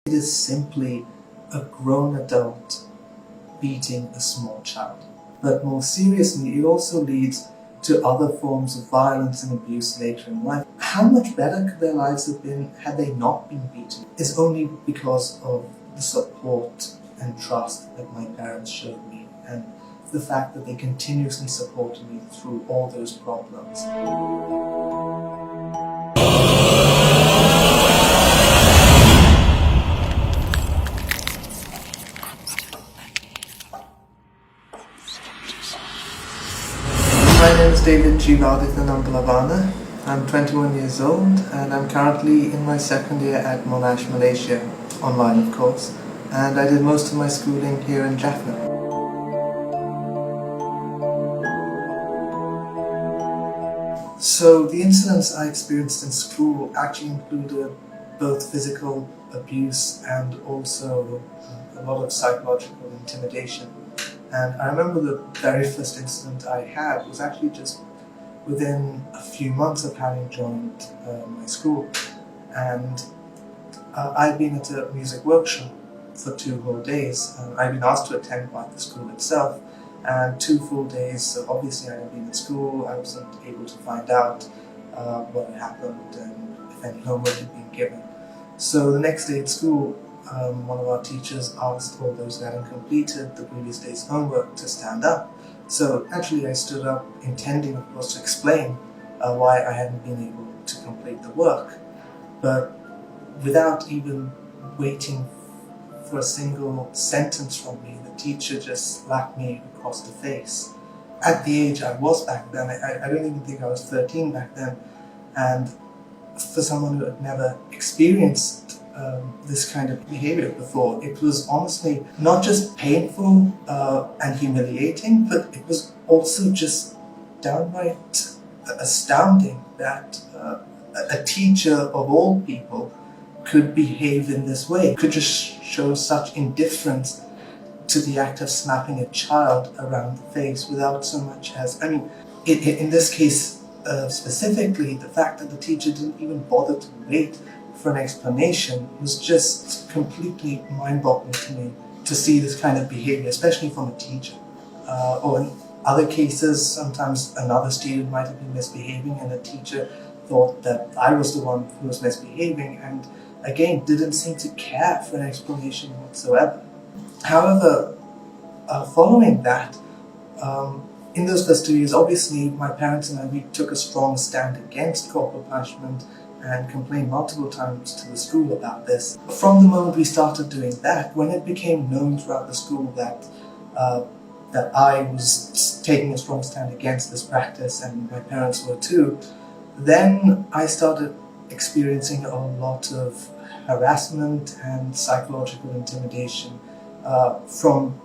It is simply a grown adult beating a small child. But more seriously, it also leads to other forms of violence and abuse later in life. How much better could their lives have been had they not been beaten? It's only because of the support and trust that my parents showed me, and the fact that they continuously supported me through all those problems. My name is Jeevathithan. I'm 21 years old and I'm currently in my second year at Monash, Malaysia, online of course, and I did most of my schooling here in Jaffna. So the incidents I experienced in school actually included both physical abuse and also a lot of psychological intimidation. And I remember the very first incident I had was actually just within a few months of having joined my school. And I'd been at a music workshop for 2 whole days. I'd been asked to attend by the school itself, and 2 full days, so obviously I had been at school, I wasn't able to find out what had happened and if any homework had been given. So the next day at school, one of our teachers asked all those that hadn't completed the previous day's homework to stand up. So naturally I stood up, intending of course to explain why I hadn't been able to complete the work. But without even waiting for a single sentence from me, the teacher just slapped me across the face. At the age I was back then, I don't even think I was 13 back then, and for someone who had never experienced this kind of behavior before, it was honestly not just painful and humiliating, but it was also just downright astounding that a teacher of all people could behave in this way, could just show such indifference to the act of slapping a child around the face without so much as, in this case specifically, the fact that the teacher didn't even bother to wait for an explanation was just completely mind-boggling to me, to see this kind of behavior, especially from a teacher. Or in other cases, sometimes another student might have been misbehaving and the teacher thought that I was the one who was misbehaving and again didn't seem to care for an explanation whatsoever. However, following that, in those first 2 years, obviously my parents and I, we took a strong stand against corporal punishment and complained multiple times to the school about this. From the moment we started doing that, when it became known throughout the school that that I was taking a strong stand against this practice and my parents were too, then I started experiencing a lot of harassment and psychological intimidation from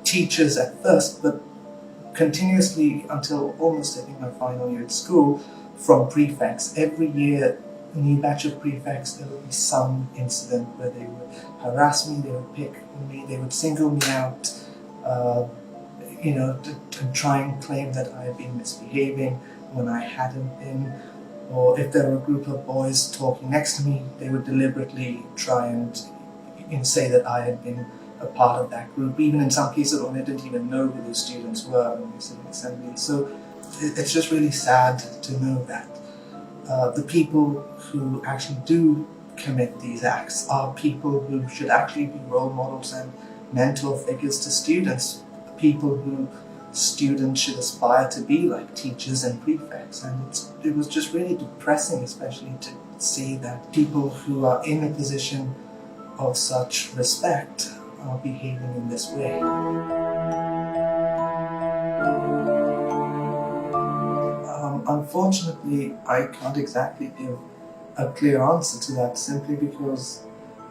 teachers at first, but continuously until almost I think my final year at school, from prefects. Every year, a new batch of prefects, there would be some incident where they would harass me, they would pick on me, they would single me out, to try and claim that I had been misbehaving when I hadn't been. Or if there were a group of boys talking next to me, they would deliberately try and say that I had been a part of that group, even in some cases when I didn't even know who those students were when we sit in assembly. So it's just really sad to know that the people who actually do commit these acts are people who should actually be role models and mentor figures to students, people who students should aspire to be like, teachers and prefects. And it was just really depressing, especially to see that people who are in a position of such respect are behaving in this way. Unfortunately, I can't exactly give a clear answer to that, simply because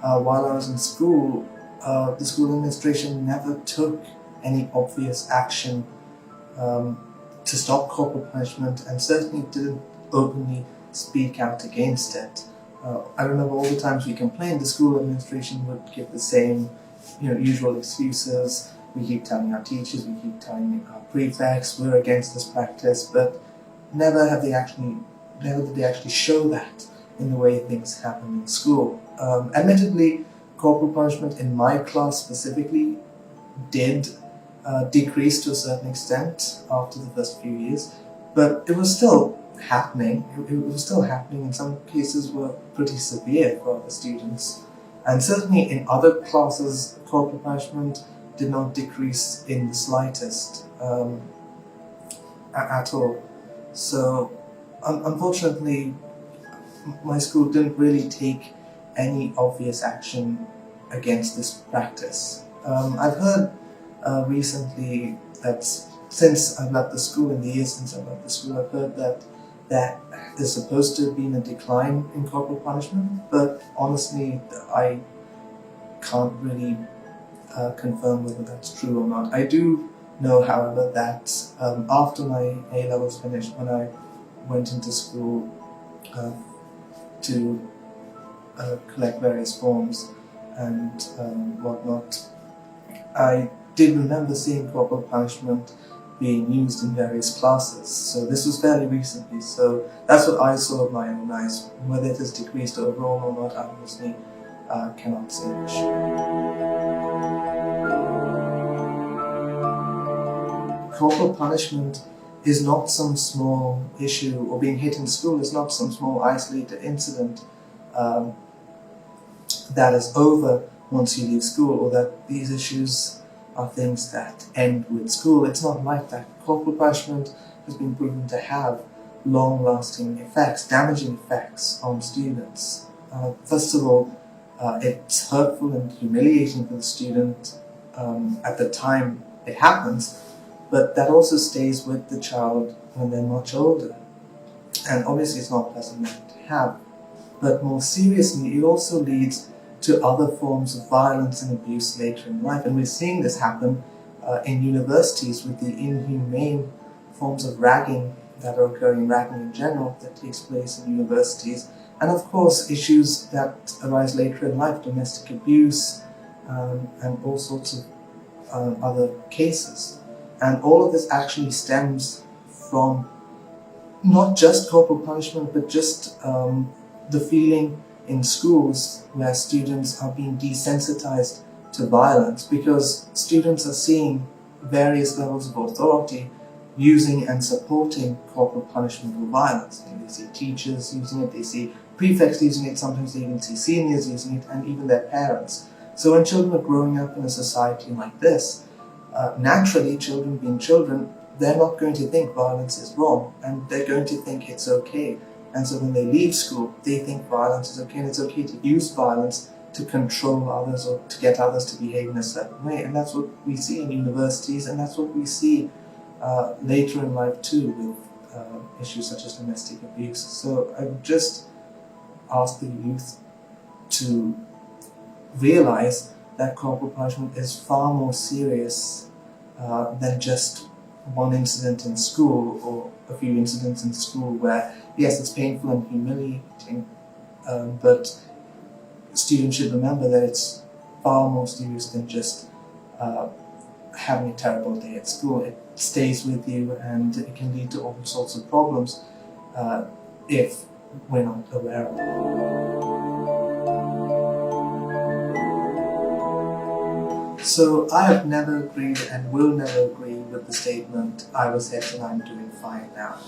while I was in school, the school administration never took any obvious action to stop corporal punishment, and certainly didn't openly speak out against it. I remember all the times we complained, the school administration would give the same usual excuses. We keep telling our teachers, we keep telling our prefects, we're against this practice, but never did they actually show that in the way things happen in school. Admittedly, corporal punishment in my class specifically did decrease to a certain extent after the first few years, but it was still happening. It was still happening. In some cases were pretty severe for other students. And certainly in other classes, corporal punishment did not decrease in the slightest at all. So unfortunately, my school didn't really take any obvious action against this practice. I've heard recently that since I've left the school, in the years since I've left the school, I've heard that there's supposed to have been a decline in corporal punishment, but honestly, I can't really confirm whether that's true or not. I do know, however, that after my A-levels finished, when I went into school to collect various forms and whatnot, I did remember seeing corporal punishment being used in various classes. So this was fairly recently, so that's what I saw with my own eyes. Whether it has decreased overall or not, I honestly cannot say for sure. Corporal punishment is not some small issue, or being hit in school is not some small isolated incident that is over once you leave school, or that these issues are things that end with school. It's not like that. Corporal punishment has been proven to have long-lasting effects, damaging effects on students. First of all, it's hurtful and humiliating for the student at the time it happens, but that also stays with the child when they're much older. And obviously it's not a pleasant thing to have. But more seriously, it also leads to other forms of violence and abuse later in life. And we're seeing this happen in universities with the inhumane forms of ragging that are occurring, ragging in general, that takes place in universities. And of course, issues that arise later in life, domestic abuse, and all sorts of other cases. And all of this actually stems from not just corporal punishment, but just the feeling in schools where students are being desensitized to violence, because students are seeing various levels of authority using and supporting corporal punishment or violence. They see teachers using it, they see prefects using it, sometimes they even see seniors using it, and even their parents. So when children are growing up in a society like this, naturally, children being children, they're not going to think violence is wrong, and they're going to think it's okay. And so when they leave school, they think violence is okay, and it's okay to use violence to control others or to get others to behave in a certain way. And that's what we see in universities, and that's what we see later in life too, with issues such as domestic abuse. So I would just ask the youth to realize that corporal punishment is far more serious than just one incident in school or a few incidents in school where, yes, it's painful and humiliating, but students should remember that it's far more serious than just having a terrible day at school. It stays with you, and it can lead to all sorts of problems if we're not aware of it. So I have never agreed and will never agree with the statement, "I was hit and I'm doing fine now."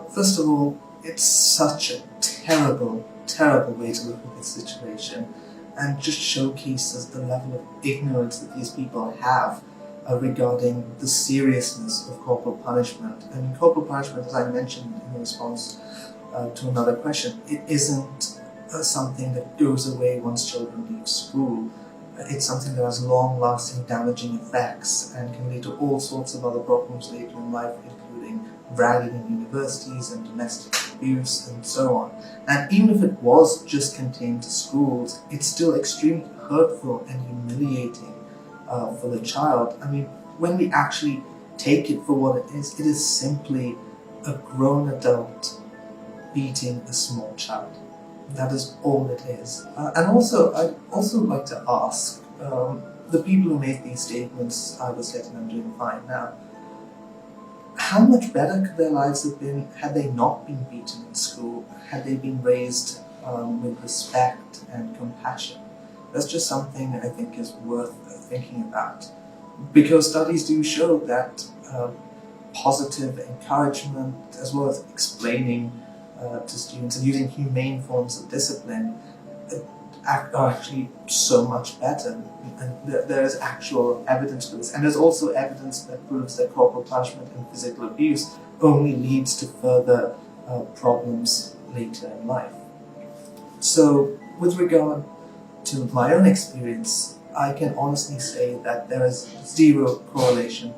First of all, it's such a terrible, terrible way to look at this situation, and just showcases the level of ignorance that these people have regarding the seriousness of corporal punishment. I mean, corporal punishment, as I mentioned in response to another question, it isn't something that goes away once children leave school. It's something that has long-lasting damaging effects and can lead to all sorts of other problems later in life, including ragging in universities and domestic abuse and so on. And even if it was just contained to schools, it's still extremely hurtful and humiliating for the child. I mean, when we actually take it for what it is simply a grown adult beating a small child. That is all it is. And also, I'd also like to ask the people who make these statements, "I was hit and I'm doing fine now," how much better could their lives have been had they not been beaten in school, had they been raised with respect and compassion? that's just something I think is worth thinking about. Because studies do show that positive encouragement, as well as explaining to students and using humane forms of discipline, are actually so much better. And there is actual evidence for this. And there's also evidence that proves that corporal punishment and physical abuse only leads to further problems later in life. So, with regard to my own experience, I can honestly say that there is zero correlation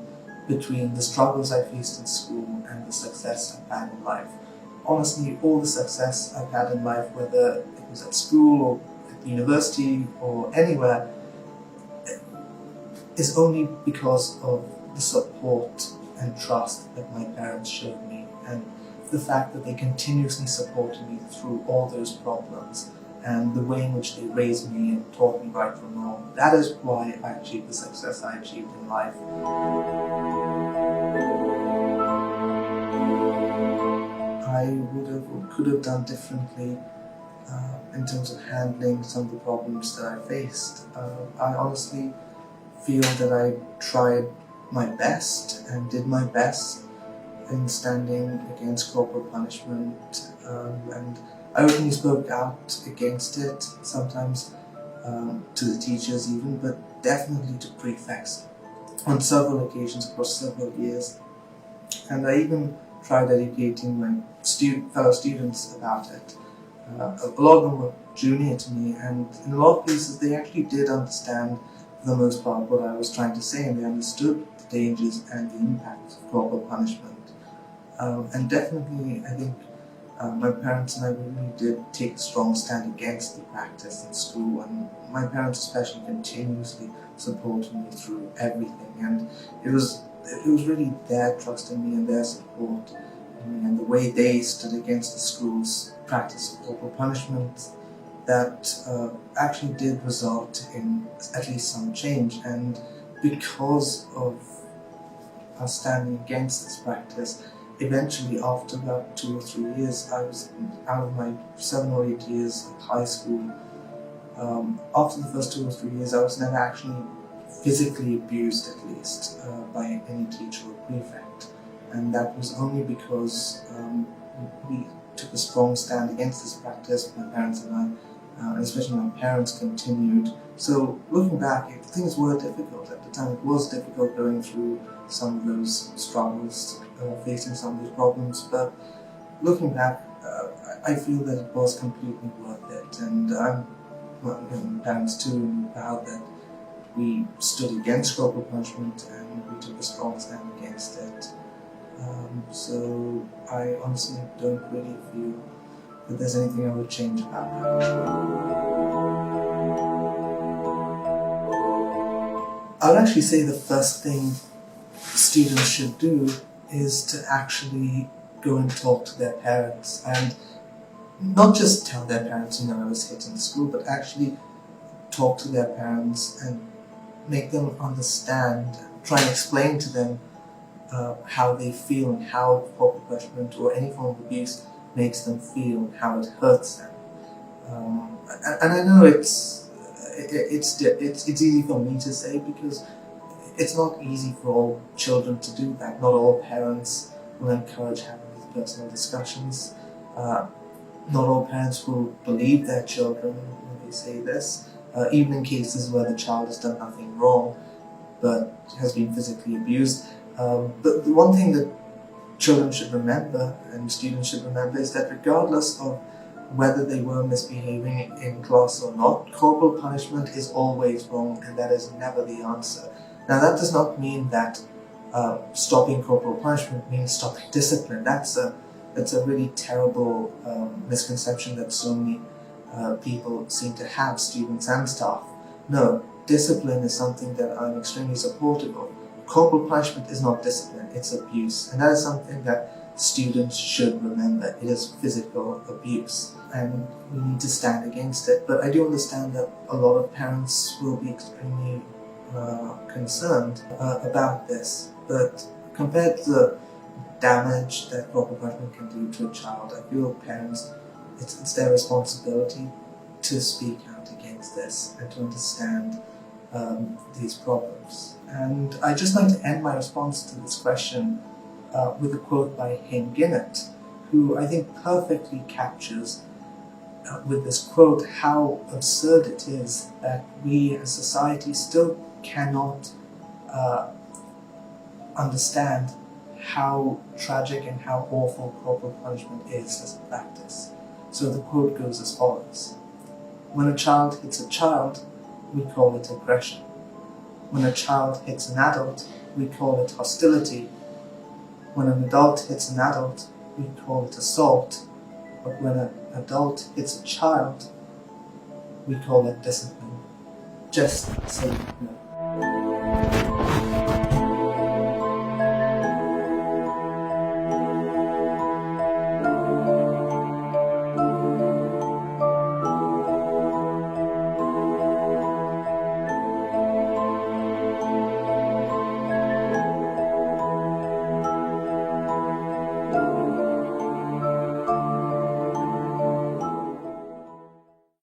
between the struggles I faced in school and the success I've had in life. Honestly, all the success I've had in life, whether it was at school or at university or anywhere, is only because of the support and trust that my parents showed me, and the fact that they continuously supported me through all those problems, and the way in which they raised me and taught me right from wrong. That is why I achieved the success I achieved in life. I would have or could have done differently in terms of handling some of the problems that I faced. I honestly feel that I tried my best and did my best in standing against corporal punishment, and I openly spoke out against it, sometimes to the teachers even, but definitely to prefects on several occasions across several years. And I even tried educating my fellow students about it. A lot of them were junior to me, and in a lot of cases they actually did understand, for the most part, what I was trying to say, and they understood the dangers and the impact of corporal punishment. And definitely, I think my parents and I really did take a strong stand against the practice in school, and my parents especially continuously supported me through everything, and it was really their trust in me and their support in me and the way they stood against the school's practice of corporal punishment that actually did result in at least some change. And because of us standing against this practice, eventually, after about 2 or 3 years, I was out of my 7 or 8 years of high school. After the first 2 or 3 years, I was never actually physically abused, at least, by any teacher or prefect. And that was only because we took a strong stand against this practice, my parents and I, and especially my parents continued. So looking back, things were difficult at the time. It was difficult going through some of those struggles, facing some of those problems, but looking back, I feel that it was completely worth it, and I'm, my parents too, and proud that we stood against corporal punishment and we took a strong stand against it. So I honestly don't really feel that there's anything I would change about that. I would actually say the first thing students should do is to actually go and talk to their parents, and not just tell their parents, I was hit in school, but actually talk to their parents and make them understand, try and explain to them how they feel and how corporal punishment or any form of abuse makes them feel, how it hurts them. And I know it's easy for me to say, because it's not easy for all children to do that. Not all parents will encourage having these personal discussions. Not all parents will believe their children when they say this, even in cases where the child has done nothing wrong but has been physically abused. But the one thing that children should remember and students should remember is that regardless of whether they were misbehaving in class or not, corporal punishment is always wrong, and that is never the answer. Now, that does not mean that stopping corporal punishment means stopping discipline. That's a really terrible misconception that so many people seem to have, students and staff. No, discipline is something that I'm extremely supportive of. Corporal punishment is not discipline, it's abuse. And that is something that students should remember. It is physical abuse, and we need to stand against it. But I do understand that a lot of parents will be extremely concerned about this. But compared to the damage that corporal punishment can do to a child, I feel parents, it's their responsibility to speak out against recognize this and to understand these problems. And I'd just like to end my response to this question with a quote by Haim Ginnett, who I think perfectly captures with this quote how absurd it is that we as society still cannot understand how tragic and how awful corporal punishment is as a practice. So the quote goes as follows: "When a child hits a child, we call it aggression. When a child hits an adult, we call it hostility. When an adult hits an adult, we call it assault. But when an adult hits a child, we call it discipline." Just so you know.